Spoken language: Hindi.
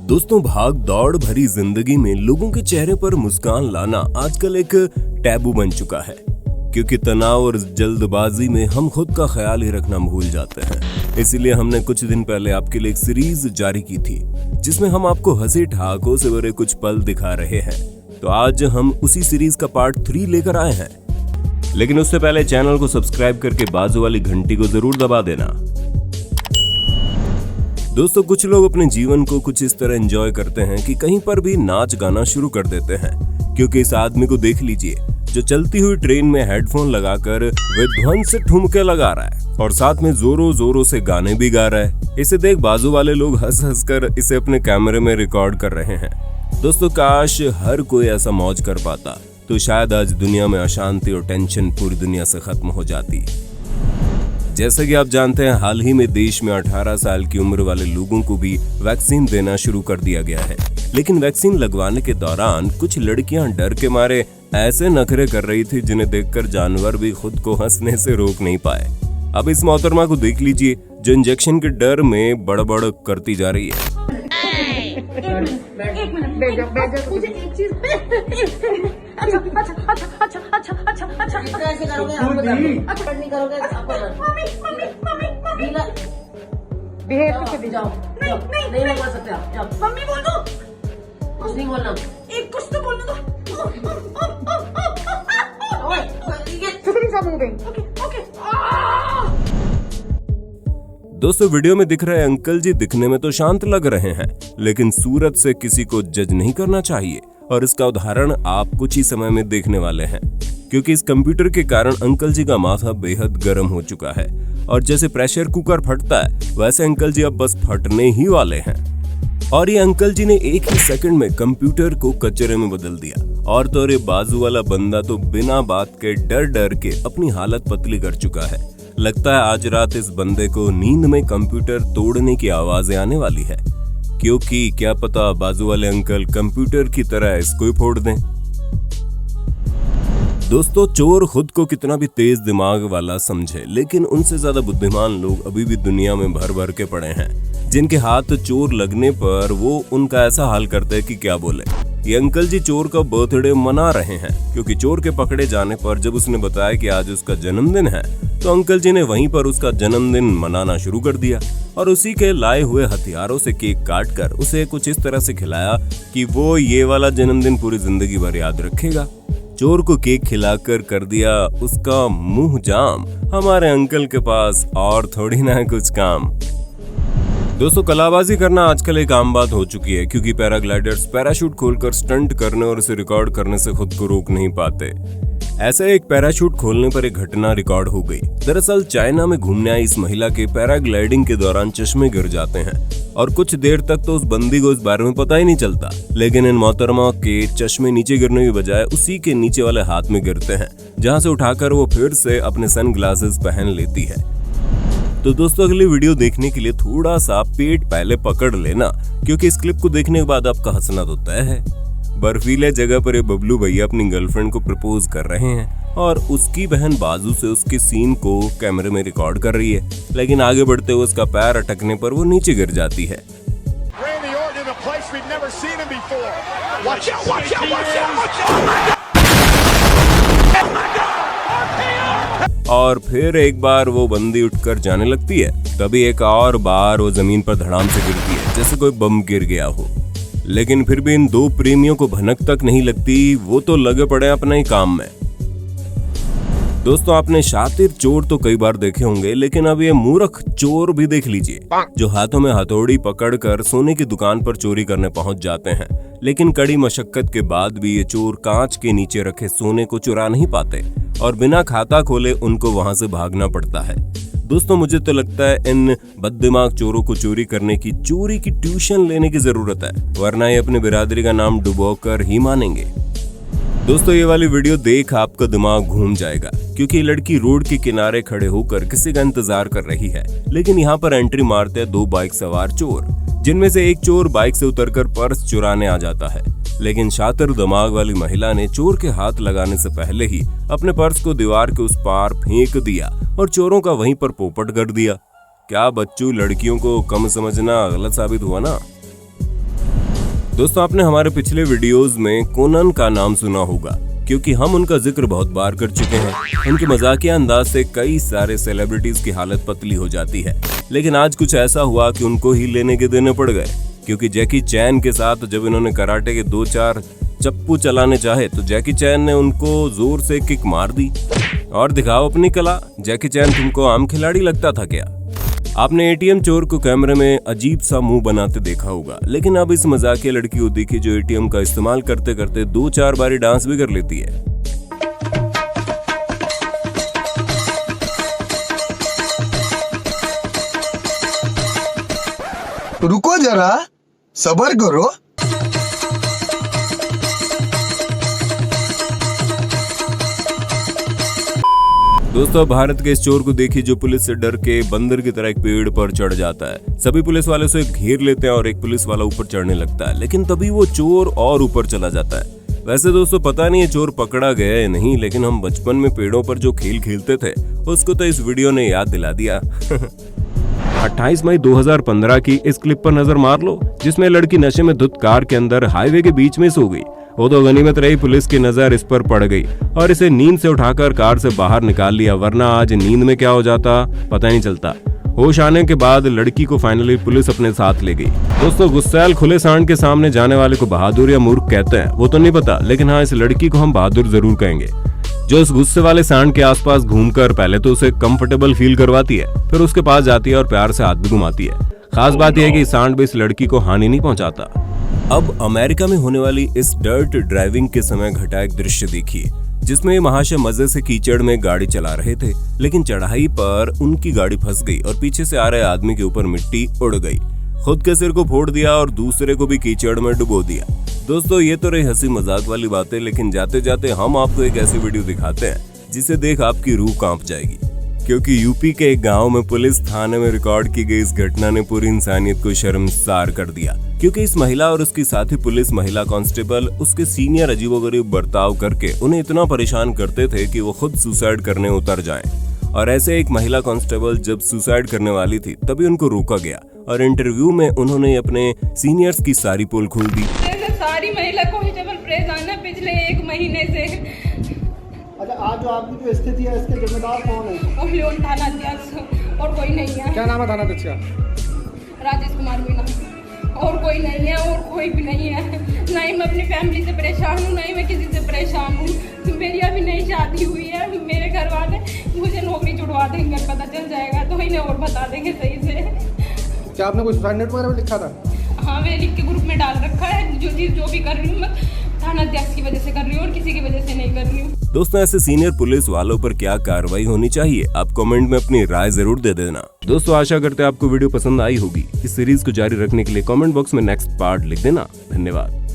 दोस्तों, भाग दौड़ भरी जिंदगी में लोगों के चेहरे पर मुस्कान लाना आजकल एक टैबू बन चुका है, क्योंकि तनाव और जल्दबाजी में हम खुद का ख्याल ही रखना भूल जाते हैं। इसीलिए हमने कुछ दिन पहले आपके लिए एक सीरीज जारी की थी, जिसमें हम आपको हंसी ठहाकों से भरे कुछ पल दिखा रहे हैं। तो आज हम उसी सीरीज का पार्ट 3 लेकर आए हैं, लेकिन उससे पहले चैनल को सब्सक्राइब करके बाजू वाली घंटी को जरूर दबा देना। दोस्तों, कुछ लोग अपने जीवन को कुछ इस तरह एंजॉय करते हैं कि कहीं पर भी नाच गाना शुरू कर देते हैं, क्योंकि इस आदमी को देख लीजिए जो चलती हुई ट्रेन में हेडफोन लगाकर विध्वंस से ठुमके लगा रहा है और साथ में जोरों जोरों से गाने भी गा रहा है। इसे देख बाजू वाले लोग हंस हंस कर इसे अपने कैमरे में रिकॉर्ड कर रहे हैं। दोस्तों, काश हर कोई ऐसा मौज कर पाता तो शायद आज दुनिया में अशांति और टेंशन पूरी दुनिया से खत्म हो जाती। जैसा कि आप जानते हैं, हाल ही में देश में 18 साल की उम्र वाले लोगों को भी वैक्सीन देना शुरू कर दिया गया है। लेकिन वैक्सीन लगवाने के दौरान कुछ लड़कियां डर के मारे ऐसे नखरे कर रही थी जिन्हें देखकर जानवर भी खुद को हंसने से रोक नहीं पाए। अब इस मोहतरमा को देख लीजिए जो इंजेक्शन के डर में बड़बड़ करती जा रही है। एक मिनट बैठ जाओ मुझे एक चीज अच्छा ऐसे करोगे आपको दर्द नहीं करोगे आपको दर्द। मम्मी बिहेव करके जाओ नहीं बोल सकते आप, जाओ मम्मी बोल दो, कुछ नहीं बोलना। एक कुछ तो बोलना दो। ओए ओके दोस्तों, वीडियो में दिख रहे अंकल जी दिखने में तो शांत लग रहे हैं, लेकिन सूरत से किसी को जज नहीं करना चाहिए। और इसका उदाहरण आप कुछ ही समय में देखने वाले हैं, क्योंकि इस कंप्यूटर के कारण अंकल जी का माथा बेहद गर्म हो चुका है और जैसे प्रेशर कुकर फटता है वैसे अंकल जी अब बस फटने ही वाले हैं। और ये अंकल जी ने एक ही सेकंड में कंप्यूटर को कचरे में बदल दिया। और तो ये बाजू वाला बंदा तो बिना बात के डर के अपनी हालत पतली कर चुका है। लगता है आज रात इस बंदे को नींद में कंप्यूटर तोड़ने की आवाजें आने वाली है, क्योंकि क्या पता बाजू वाले अंकल कंप्यूटर की तरह इसको ही फोड़ दें। दोस्तों, चोर खुद को कितना भी तेज दिमाग वाला समझे, लेकिन उनसे ज्यादा बुद्धिमान लोग अभी भी दुनिया में भर भर के पड़े हैं, जिनके हाथ चोर लगने पर वो उनका ऐसा हाल करते हैं कि क्या बोले। ये अंकल जी चोर का बर्थडे मना रहे हैं, क्योंकि चोर के पकड़े जाने पर जब उसने बताया कि आज उसका जन्मदिन है तो अंकल जी ने वहीं पर उसका जन्मदिन मनाना शुरू कर दिया और उसी के लाए हुए हथियारों से केक काट कर उसे कुछ इस तरह से खिलाया कि वो ये वाला जन्मदिन पूरी जिंदगी भर याद रखेगा। चोर को केक खिलाकर कर दिया उसका मुंह जाम। हमारे अंकल के पास और थोड़ी ना कुछ काम। दोस्तों, कलाबाजी करना आजकल एक आम बात हो चुकी है, क्योंकि पैराग्लाइडर्स पैराशूट खोलकर स्टंट करने और इसे रिकॉर्ड करने से खुद को रोक नहीं पाते। ऐसे एक पैराशूट खोलने पर एक घटना रिकॉर्ड हो गई। दरअसल चाइना में घूमने आई इस महिला के पैराग्लाइडिंग के दौरान चश्मे गिर जाते हैं और कुछ देर तक तो उस बंदी को इस बारे में पता ही नहीं चलता, लेकिन इन मोहतरमा के चश्मे नीचे गिरने की बजाय उसी के नीचे वाले हाथ में गिरते हैं, जहां से उठाकर वो फिर से अपने सन ग्लासेस पहन लेती है। तो दोस्तों, अगली वीडियो देखने के लिए थोड़ा सा पेट पहले पकड़ लेना, क्योंकि इस क्लिप को देखने के बाद आपका हंसना तो तय है। बर्फीले जगह पर ये बबलू भैया अपनी गर्लफ्रेंड को प्रपोज कर रहे हैं और उसकी बहन बाजू से उसके सीन को कैमरे में रिकॉर्ड कर रही है, लेकिन आगे बढ़ते हुए उसका पैर अटकने पर वो नीचे गिर जाती है। और फिर एक बार वो बंदी उठकर जाने लगती है, तभी एक और बार वो जमीन पर धड़ाम से गिरती है जैसे कोई बम गिर गया हो। लेकिन फिर भी इन दो प्रेमियों को भनक तक नहीं लगती, वो तो लगे पड़े अपने ही काम में। दोस्तों, आपने शातिर चोर तो कई बार देखे होंगे, लेकिन अब ये मूर्ख चोर भी देख लीजिए, जो हाथों में हथौड़ी पकड़कर सोने की दुकान पर चोरी करने पहुंच जाते हैं। लेकिन कड़ी मशक्कत के बाद भी ये चोर कांच के नीचे रखे सोने को चुरा नहीं पाते और बिना खाता खोले उनको वहां से भागना पड़ता है। दोस्तों, मुझे तो लगता है इन बददिमाग चोरों को चोरी करने की चोरी की ट्यूशन लेने की जरूरत है, वरना ये अपनी बिरादरी का नाम डुबोकर ही मानेंगे। दोस्तों, ये वाली वीडियो देख आपका दिमाग घूम जाएगा, क्योंकि लड़की रोड के किनारे खड़े होकर किसी का इंतजार कर रही है, लेकिन यहाँ पर एंट्री मारते हैं दो बाइक सवार चोर, जिनमें से एक चोर बाइक से उतरकर पर्स चुराने आ जाता है। लेकिन शातिर दिमाग वाली महिला ने चोर के हाथ लगाने से पहले ही अपने पर्स को दीवार के उस पार फेंक दिया और चोरों का वहीं पर पोपट कर दिया। क्या बच्चों लड़कियों को कम समझना गलत साबित हुआ ना। दोस्तों आपने हमारे पिछले वीडियोस में कोनन का नाम सुना होगा, क्योंकि हम उनका जिक्र बहुत बार कर चुके हैं। उनके मजाकिया अंदाज से कई सारे सेलिब्रिटीज की हालत पतली हो जाती है, लेकिन आज कुछ ऐसा हुआ कि उनको ही लेने के देने पड़ गए। क्योंकि जैकी चैन के साथ जब इन्होंने कराटे के 2-4 चप्पू चलाने चाहे तो जैकी चैन ने उनको जोर से किक मार दी। और दिखाओ अपनी कला, जैकी चैन तुमको आम खिलाड़ी लगता था क्या? आपने एटीएम चोर को कैमरे में अजीब सा मुंह बनाते देखा होगा, लेकिन अब इस मजाकिया लड़की को देखिए जो एटीएम का इस्तेमाल करते करते 2-4 बारी डांस भी कर लेती है। रुको जरा, सब्र करो। दोस्तों भारत के इस चोर को देखिए जो पुलिस से डर के बंदर की तरह एक पेड़ पर चढ़ जाता है। सभी पुलिस वाले उसे घेर लेते हैं और एक पुलिस वाला ऊपर चढ़ने लगता है, लेकिन तभी वो चोर और ऊपर चला जाता है। वैसे दोस्तों पता नहीं ये चोर पकड़ा गया है नहीं, लेकिन हम बचपन में पेड़ों पर जो खेल खेलते थे उसको तो इस वीडियो ने याद दिला दिया। 28 मई 2015 की इस क्लिप पर नजर मार लो, जिसमें लड़की नशे में धुत कार के अंदर हाईवे के बीच में सो गई। वो तो गनीमत रही पुलिस की नजर इस पर पड़ गई और इसे नींद से उठाकर कार से बाहर निकाल लिया, वरना आज नींद में क्या हो जाता पता नहीं चलता। होश आने के बाद लड़की को फाइनली पुलिस अपने साथ ले गई। दोस्तों गुस्सैल खुले सांड के सामने जाने वाले को बहादुर या मूर्ख कहते हैं वो तो नहीं पता, लेकिन हाँ इस लड़की को हम बहादुर जरूर कहेंगे, जो इस गुस्से वाले सांड के आसपास घूमकर पहले तो उसे कंफर्टेबल फील करवाती है, फिर उसके पास जाती है और प्यार से हाथ भी घुमाती है। खास बात यह है कि सांड भी इस लड़की को हानि नहीं पहुंचाता। अब अमेरिका में होने वाली इस डर्ट ड्राइविंग के समय घटा एक दृश्य देखिए, जिसमें महाशय मजे से कीचड़ में गाड़ी चला रहे थे, लेकिन चढ़ाई पर उनकी गाड़ी फंस गई और पीछे से आ रहे आदमी के ऊपर मिट्टी उड़ गई। खुद के सिर को फोड़ दिया और दूसरे को भी कीचड़ में डुबो दिया। दोस्तों ये तो रही हंसी मजाक वाली बातें, लेकिन जाते जाते हम आपको एक ऐसी वीडियो दिखाते हैं जिसे देख आपकी रूह कांप जाएगी। क्योंकि यूपी के एक गांव में पुलिस थाने में रिकॉर्ड की गई इस घटना ने पूरी इंसानियत को शर्मसार कर दिया। क्योंकि इस महिला और उसकी साथी पुलिस महिला कांस्टेबल उसके सीनियर अजीबोगरीब बर्ताव करके उन्हें इतना परेशान करते थे कि वो खुद सुसाइड करने उतर जाएं। और ऐसे एक महिला कांस्टेबल जब सुसाइड करने वाली थी तभी उनको रोका गया और इंटरव्यू में उन्होंने अपने सीनियर्स की सारी पोल खोल दी। सारी महिला कांस्टेबल परेशान है पिछले 1 महीने से। अच्छा आज जो आपकी जो स्थिति है इसके जिम्मेदार कौन है? ओहलियोन थाना अध्यक्ष और कोई नहीं है। क्या नाम है थाना अध्यक्ष का? राजेश कुमार मीना। और कोई नहीं है, और कोई भी नहीं है। ना ही मैं अपनी फैमिली से परेशान हूँ, ना ही मैं किसी से परेशान हूँ। मेरी अभी नई शादी हुई है। मेरे घर वाले मुझे नौकरी छुड़वा देंगे, पता चल जाएगा तो इन्हें और बता देंगे सही से। क्या आपने कोई सुसाइड नोट वगैरह लिखा था? हाँ मैंने लिख के ग्रुप में डाल रखा है। जो चीज़ जो भी कर रही हूँ मैं थाना अध्यक्ष की वजह से कर रही हूँ और किसी की वजह से नहीं कर रही हूँ। दोस्तों ऐसे सीनियर पुलिस वालों पर क्या कार्रवाई होनी चाहिए, आप कमेंट में अपनी राय जरूर दे देना। दोस्तों आशा करते हैं आपको वीडियो पसंद आई होगी। इस सीरीज को जारी रखने के लिए कमेंट बॉक्स में नेक्स्ट पार्ट लिख देना। धन्यवाद।